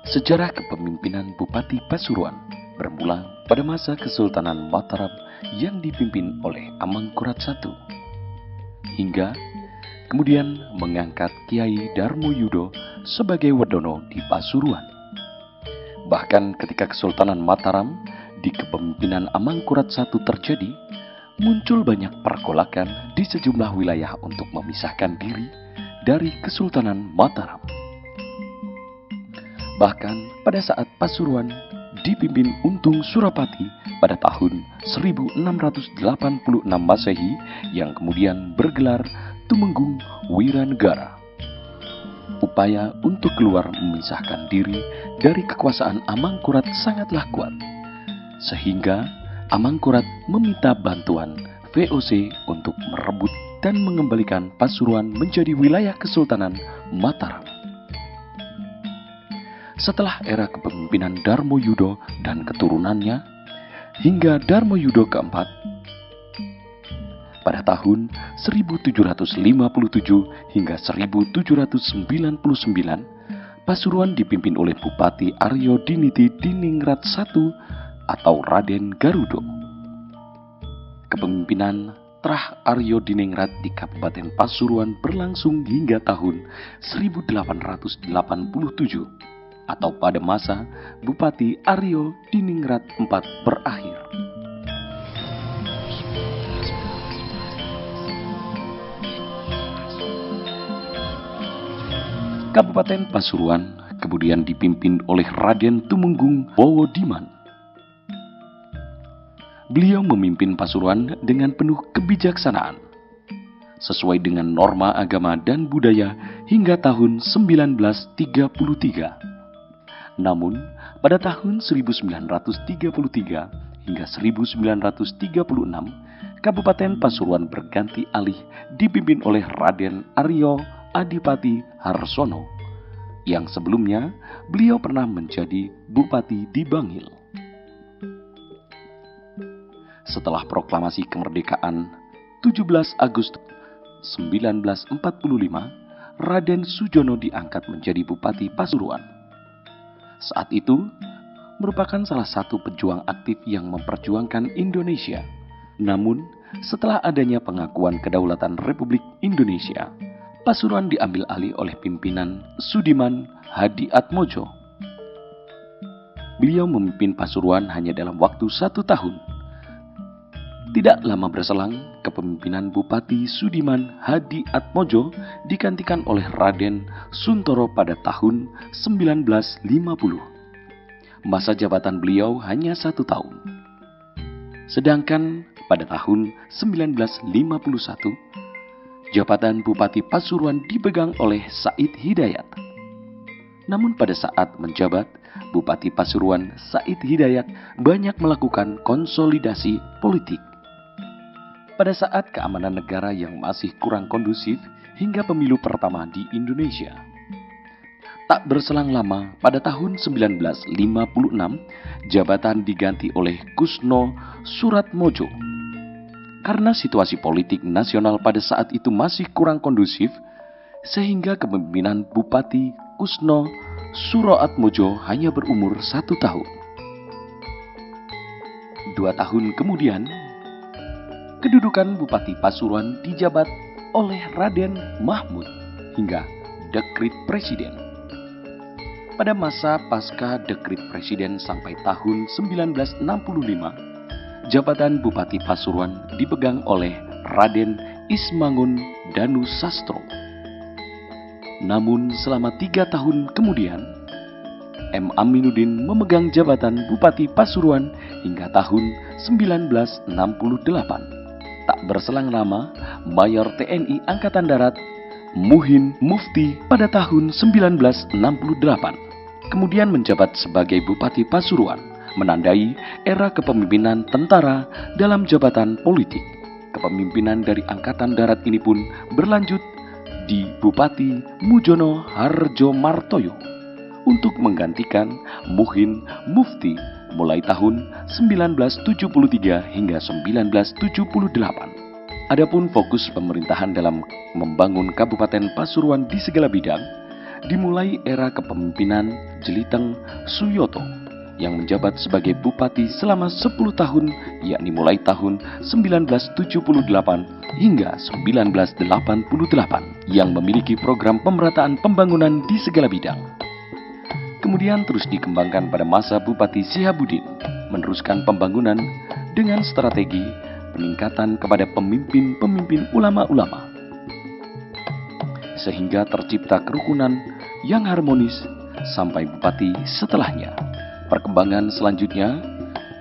Sejarah kepemimpinan Bupati Pasuruan bermula pada masa Kesultanan Mataram yang dipimpin oleh Amangkurat I, hingga kemudian mengangkat Kiai Darmoyudo sebagai Wedono di Pasuruan. Bahkan ketika Kesultanan Mataram di kepemimpinan Amangkurat I terjadi, muncul banyak pergolakan di sejumlah wilayah untuk memisahkan diri dari Kesultanan Mataram. Bahkan pada saat Pasuruan dipimpin Untung Surapati pada tahun 1686 Masehi yang kemudian bergelar Tumenggung Wiranegara. Upaya untuk keluar memisahkan diri dari kekuasaan Amangkurat sangatlah kuat, sehingga Amangkurat meminta bantuan VOC untuk merebut dan mengembalikan Pasuruan menjadi wilayah Kesultanan Mataram. Setelah era kepemimpinan Darmoyudo dan keturunannya, hingga Darmoyudo keempat, pada tahun 1757 hingga 1799, Pasuruan dipimpin oleh Bupati Aryo Diniti Diningrat I atau Raden Garudo. Kepemimpinan Trah Aryo Diningrat di Kabupaten Pasuruan berlangsung hingga tahun 1887 atau pada masa Bupati Aryo Diningrat IV berakhir. Kabupaten Pasuruan kemudian dipimpin oleh Raden Tumenggung Bowodiman. Beliau memimpin Pasuruan dengan penuh kebijaksanaan, sesuai dengan norma agama dan budaya hingga tahun 1933. Namun, pada tahun 1933 hingga 1936, Kabupaten Pasuruan berganti alih dipimpin oleh Raden Aryo Adipati Harsono, yang sebelumnya beliau pernah menjadi Bupati di Bangil. Setelah proklamasi kemerdekaan 17 Agustus 1945, Raden Sujono diangkat menjadi Bupati Pasuruan. Saat itu, merupakan salah satu pejuang aktif yang memperjuangkan Indonesia. Namun, setelah adanya pengakuan kedaulatan Republik Indonesia, Pasuruan diambil alih oleh pimpinan Sudiman Hadiatmodjo. Beliau memimpin Pasuruan hanya dalam waktu 1 tahun. Tidak lama berselang, kepemimpinan Bupati Sudiman Hadiatmodjo digantikan oleh Raden Suntoro pada tahun 1950. Masa jabatan beliau hanya 1 tahun. Sedangkan pada tahun 1951, jabatan Bupati Pasuruan dipegang oleh Said Hidayat. Namun pada saat menjabat, Bupati Pasuruan Said Hidayat banyak melakukan konsolidasi politik. Pada saat keamanan negara yang masih kurang kondusif hingga pemilu pertama di Indonesia. Tak berselang lama, pada tahun 1956, jabatan diganti oleh Kusno Suratmodjo. Karena situasi politik nasional pada saat itu masih kurang kondusif, sehingga kepemimpinan Bupati Kusno Suratmodjo hanya berumur 1 tahun. 2 tahun kemudian, kedudukan Bupati Pasuruan dijabat oleh Raden Mahmud hingga dekrit Presiden. Pada masa pasca dekrit Presiden sampai tahun 1965, jabatan Bupati Pasuruan dipegang oleh Raden Ismangun Danusastro. Namun selama 3 tahun kemudian, M. Aminuddin memegang jabatan Bupati Pasuruan hingga tahun 1968. Tak berselang lama, Mayor TNI Angkatan Darat Muhin Mufti pada tahun 1968 kemudian menjabat sebagai Bupati Pasuruan, menandai era kepemimpinan tentara dalam jabatan politik. Kepemimpinan dari Angkatan Darat ini pun berlanjut di Bupati Mujono Harjomartoyo untuk menggantikan Muhin Mufti mulai tahun 1973 hingga 1978. Adapun fokus pemerintahan dalam membangun Kabupaten Pasuruan di segala bidang dimulai era kepemimpinan Jeliteng Suyoto yang menjabat sebagai bupati selama 10 tahun, yakni mulai tahun 1978 hingga 1988, yang memiliki program pemerataan pembangunan di segala bidang. Kemudian terus dikembangkan pada masa Bupati Syihabuddin, meneruskan pembangunan dengan strategi peningkatan kepada pemimpin-pemimpin ulama-ulama, sehingga tercipta kerukunan yang harmonis sampai bupati setelahnya. Perkembangan selanjutnya,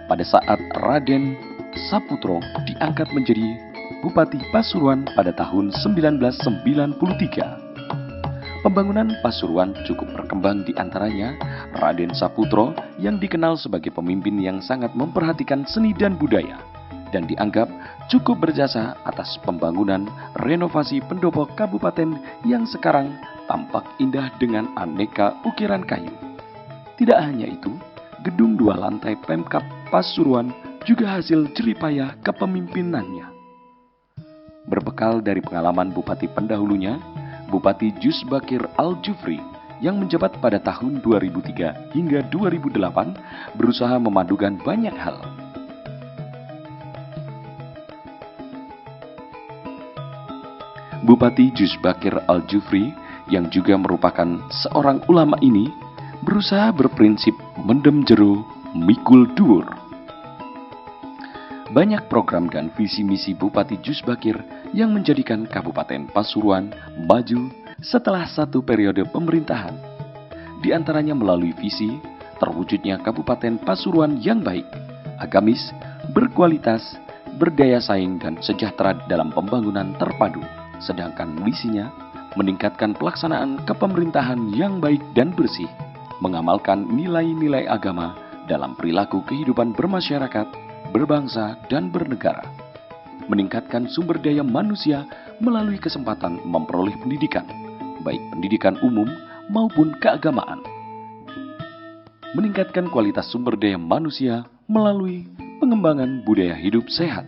pada saat Raden Saputro diangkat menjadi Bupati Pasuruan pada tahun 1993. Pembangunan Pasuruan cukup berkembang, di antaranya Raden Saputro yang dikenal sebagai pemimpin yang sangat memperhatikan seni dan budaya dan dianggap cukup berjasa atas pembangunan renovasi pendopo kabupaten yang sekarang tampak indah dengan aneka ukiran kayu. Tidak hanya itu, gedung 2 lantai Pemkab Pasuruan juga hasil jeripayah kepemimpinannya. Berbekal dari pengalaman bupati pendahulunya, Bupati Jusbakir Al-Jufri yang menjabat pada tahun 2003 hingga 2008 berusaha memadukan banyak hal. Bupati Jusbakir Al-Jufri yang juga merupakan seorang ulama ini berusaha berprinsip mendem jero mikul dhuwur. Banyak program dan visi misi Bupati Jusbakir yang menjadikan Kabupaten Pasuruan maju setelah 1 periode pemerintahan. Di antaranya melalui visi terwujudnya Kabupaten Pasuruan yang baik, agamis, berkualitas, berdaya saing dan sejahtera dalam pembangunan terpadu. Sedangkan misinya meningkatkan pelaksanaan kepemerintahan yang baik dan bersih, mengamalkan nilai-nilai agama dalam perilaku kehidupan bermasyarakat, berbangsa, dan bernegara, meningkatkan sumber daya manusia melalui kesempatan memperoleh pendidikan, baik pendidikan umum maupun keagamaan, meningkatkan kualitas sumber daya manusia melalui pengembangan budaya hidup sehat,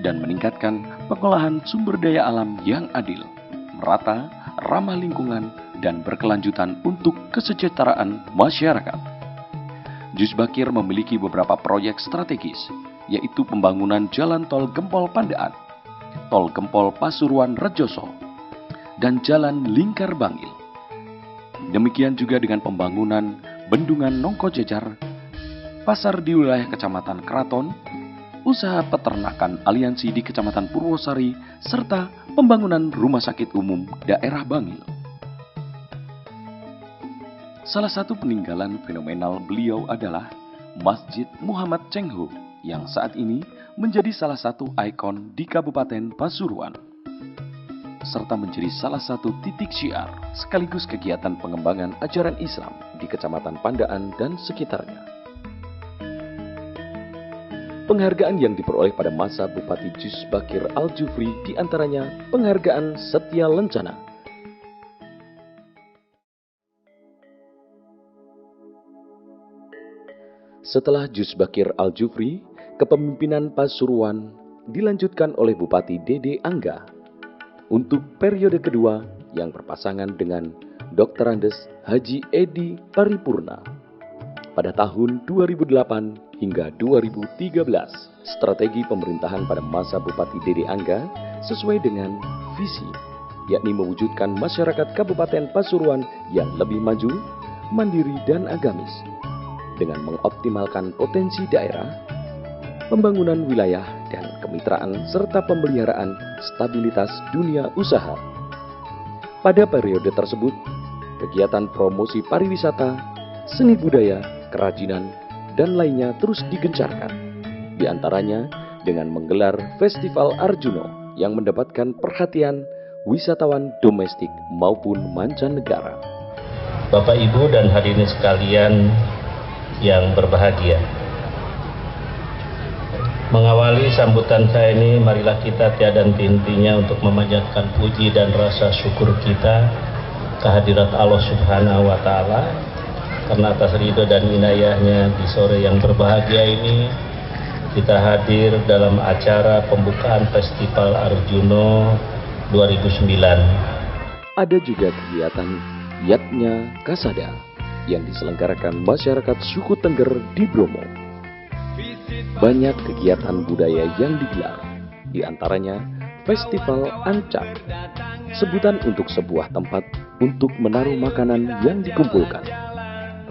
dan meningkatkan pengolahan sumber daya alam yang adil, merata, ramah lingkungan, dan berkelanjutan untuk kesejahteraan masyarakat. Jusbakir memiliki beberapa proyek strategis, yaitu pembangunan Jalan Tol Gempol Pandaan, Tol Gempol Pasuruan Rejoso, dan Jalan Lingkar Bangil. Demikian juga dengan pembangunan Bendungan Nongko Jejar, pasar di wilayah Kecamatan Keraton, usaha peternakan aliansi di Kecamatan Purwosari, serta pembangunan rumah sakit umum daerah Bangil. Salah satu peninggalan fenomenal beliau adalah Masjid Muhammad Cengho yang saat ini menjadi salah satu ikon di Kabupaten Pasuruan, serta menjadi salah satu titik syiar sekaligus kegiatan pengembangan ajaran Islam di Kecamatan Pandaan dan sekitarnya. Penghargaan yang diperoleh pada masa Bupati Jusbakir Al-Jufri diantaranya penghargaan Setya Lencana. Setelah Jusbakir Al-Jufri, kepemimpinan Pasuruan dilanjutkan oleh Bupati Dede Angga untuk periode kedua yang berpasangan dengan Dr. Andes Haji Edi Paripurna. Pada tahun 2008 hingga 2013, strategi pemerintahan pada masa Bupati Dede Angga sesuai dengan visi, yakni mewujudkan masyarakat Kabupaten Pasuruan yang lebih maju, mandiri, dan agamis, dengan mengoptimalkan potensi daerah, pembangunan wilayah, dan kemitraan serta pemeliharaan stabilitas dunia usaha. Pada periode tersebut, kegiatan promosi pariwisata, seni budaya, kerajinan, dan lainnya terus digencarkan. Di antaranya dengan menggelar Festival Arjuno yang mendapatkan perhatian wisatawan domestik maupun mancanegara. Bapak, Ibu, dan hadirin sekalian yang berbahagia, mengawali sambutan saya ini, marilah kita tiada henti-hentinya untuk memanjatkan puji dan rasa syukur kita kehadirat Allah Subhanahu wa Ta'ala, karena atas ridho dan inayahnya di sore yang berbahagia ini kita hadir dalam acara pembukaan Festival Arjuno 2009. Ada juga kegiatan Yatnya Kasada yang diselenggarakan masyarakat suku Tengger di Bromo. Banyak kegiatan budaya yang digelar, di antaranya Festival Ancak, sebutan untuk sebuah tempat untuk menaruh makanan yang dikumpulkan.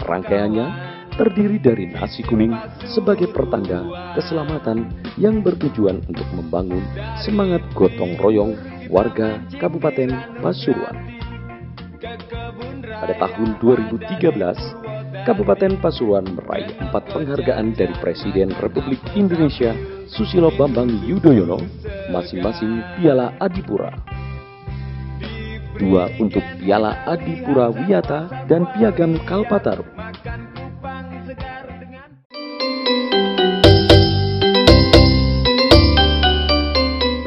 Rangkaiannya terdiri dari nasi kuning sebagai pertanda keselamatan yang bertujuan untuk membangun semangat gotong royong warga Kabupaten Pasuruan. Pada tahun 2013, Kabupaten Pasuruan meraih 4 penghargaan dari Presiden Republik Indonesia Susilo Bambang Yudhoyono, masing-masing Piala Adipura. 2 untuk Piala Adipura Wiyata dan Piagam Kalpataru.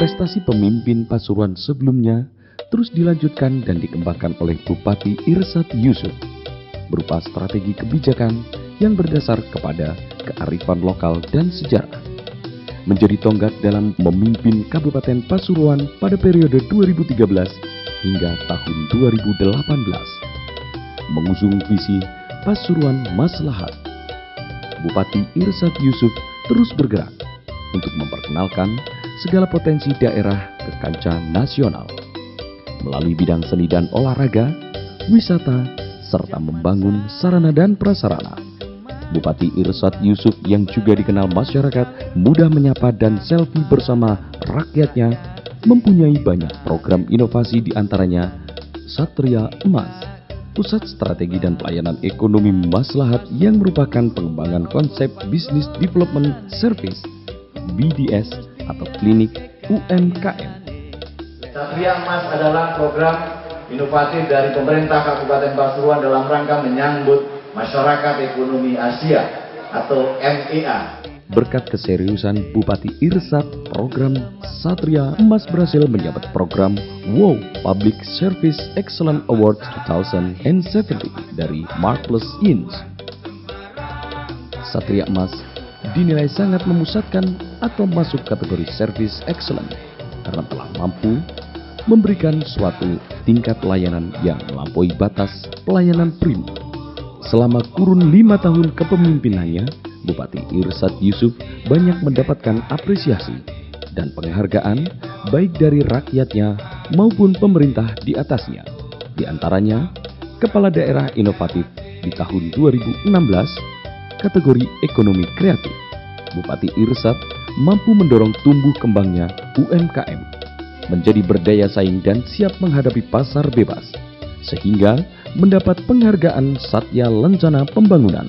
Prestasi pemimpin Pasuruan sebelumnya terus dilanjutkan dan dikembangkan oleh Bupati Irsad Yusuf berupa strategi kebijakan yang berdasar kepada kearifan lokal dan sejarah. Menjadi tonggak dalam memimpin Kabupaten Pasuruan pada periode 2013 hingga tahun 2018. Mengusung visi Pasuruan Maslahat, Bupati Irsad Yusuf terus bergerak untuk memperkenalkan segala potensi daerah ke kancah nasional melalui bidang seni dan olahraga, wisata, serta membangun sarana dan prasarana. Bupati Irsad Yusuf yang juga dikenal masyarakat mudah menyapa dan selfie bersama rakyatnya mempunyai banyak program inovasi, di antaranya Satria Emas, Pusat Strategi dan Pelayanan Ekonomi Maslahat yang merupakan pengembangan konsep Business Development Service BDS atau klinik UMKM. Satria Emas adalah program inovatif dari pemerintah Kabupaten Pasuruan dalam rangka menyambut masyarakat ekonomi Asia atau MEA. Berkat keseriusan Bupati Irsad, program Satria Emas berhasil menjabat program WOW Public Service Excellence Award 2017 dari Marvelous Inc. Satria Emas dinilai sangat memusatkan atau masuk kategori Service Excellence karena telah mampu memberikan suatu tingkat layanan yang melampaui batas pelayanan prima. Selama kurun 5 tahun kepemimpinannya, Bupati Irsad Yusuf banyak mendapatkan apresiasi dan penghargaan baik dari rakyatnya maupun pemerintah di atasnya. Di antaranya, Kepala Daerah Inovatif di tahun 2016, kategori Ekonomi Kreatif. Bupati Irsad mampu mendorong tumbuh kembangnya UMKM menjadi berdaya saing dan siap menghadapi pasar bebas, sehingga mendapat penghargaan Satya Lencana Pembangunan.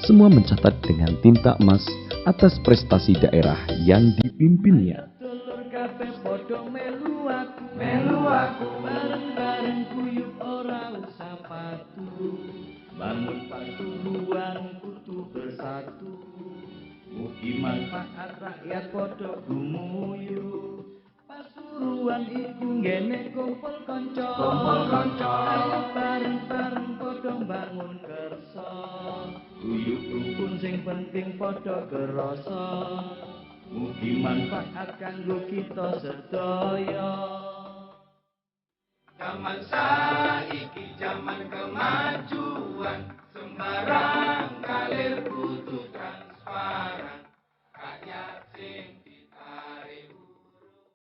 Semua mencatat dengan tinta emas atas prestasi daerah yang dipimpinnya. Bangun Pasuruan kudu bersatu, mugi manfaat rakyat podo gumuyu. Pasuruan iku ngene kumpul kanca, ayo bareng-bareng podo bangun kersa, guyub rukun sing penting podo kerasa, mugi manfaat kanggo kita sedaya. Zaman saiki zaman kemajuan, sembarang